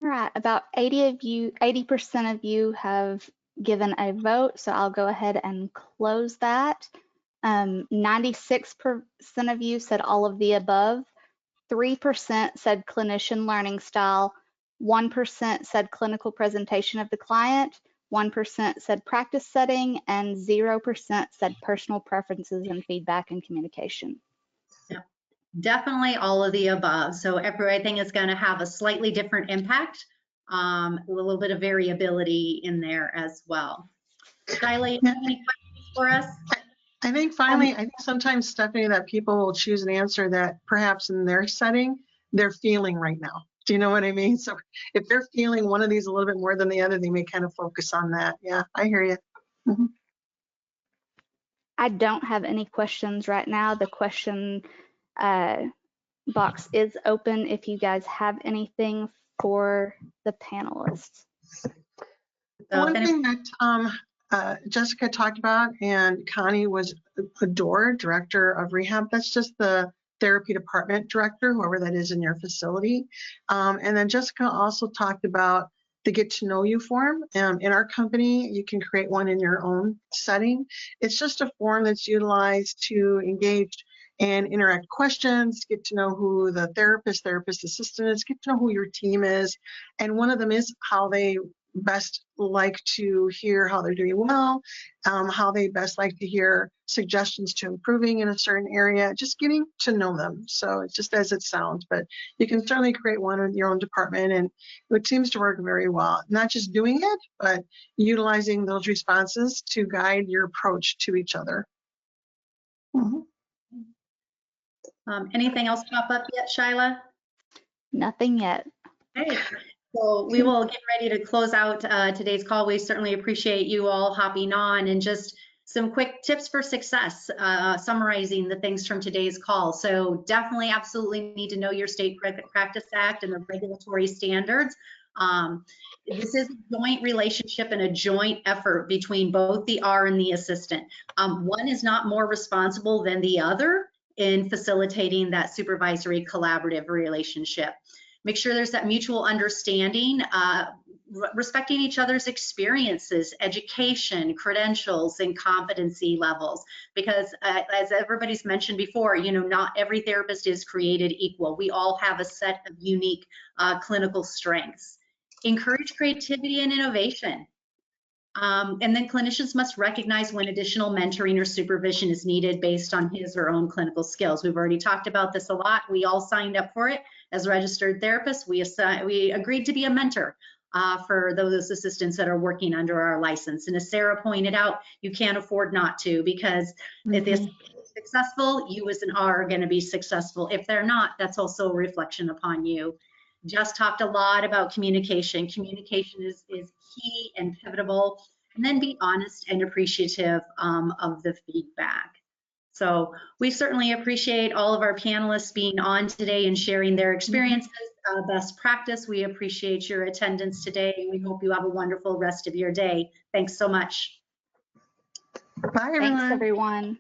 All right, about 80% of you have given a vote, so I'll go ahead and close that. 96% of you said all of the above. 3% said clinician learning style. 1% said clinical presentation of the client. 1% said practice setting, and 0% said personal preferences and feedback and communication. Definitely all of the above. So everything is going to have a slightly different impact, a little bit of variability in there as well. Shyla, you have any questions for us? I think finally, I think sometimes, Stephanie, that people will choose an answer that perhaps in their setting, they're feeling right now. Do you know what I mean? So if they're feeling one of these a little bit more than the other, they may kind of focus on that. Yeah, I hear you. Mm-hmm. I don't have any questions right now. The question box is open if you guys have anything for the panelists. One thing that Jessica talked about and Connie was adored, director of rehab, that's just the therapy department director, whoever that is in your facility. And then Jessica also talked about the get to know you form. In our company, you can create one in your own setting. It's just a form that's utilized to engage and interact questions, get to know who the therapist assistant is, get to know who your team is. And one of them is how they best like to hear how they're doing well, how they best like to hear suggestions to improving in a certain area, just getting to know them. So it's just as it sounds, but you can certainly create one in your own department, and it seems to work very well. Not just doing it, but utilizing those responses to guide your approach to each other. Mm-hmm. Anything else pop up yet, Shyla? Nothing yet. Okay, so we will get ready to close out today's call. We certainly appreciate you all hopping on, and just Some quick tips for success, summarizing the things from today's call. So definitely, absolutely need to know your State Practice Act and the regulatory standards. This is a joint relationship and a joint effort between both the R and the assistant. One is not more responsible than the other in facilitating that supervisory collaborative relationship. Make sure there's that mutual understanding, respecting each other's experiences, education, credentials, and competency levels. Because as everybody's mentioned before, you know, not every therapist is created equal. We all have a set of unique clinical strengths. Encourage creativity and innovation. And then clinicians must recognize when additional mentoring or supervision is needed based on his or her own clinical skills. We've already talked about this a lot. We all signed up for it as registered therapists. We agreed to be a mentor for those assistants that are working under our license. And as Sarah pointed out, you can't afford not to, because if this is successful, you as an R are going to be successful. If they're not, that's also a reflection upon you. Just talked a lot about communication. Communication is key and pivotal. And then be honest and appreciative of the feedback. So we certainly appreciate all of our panelists being on today and sharing their experiences, best practice. We appreciate your attendance today. We hope you have a wonderful rest of your day. Thanks so much. Bye, everyone. Thanks, everyone.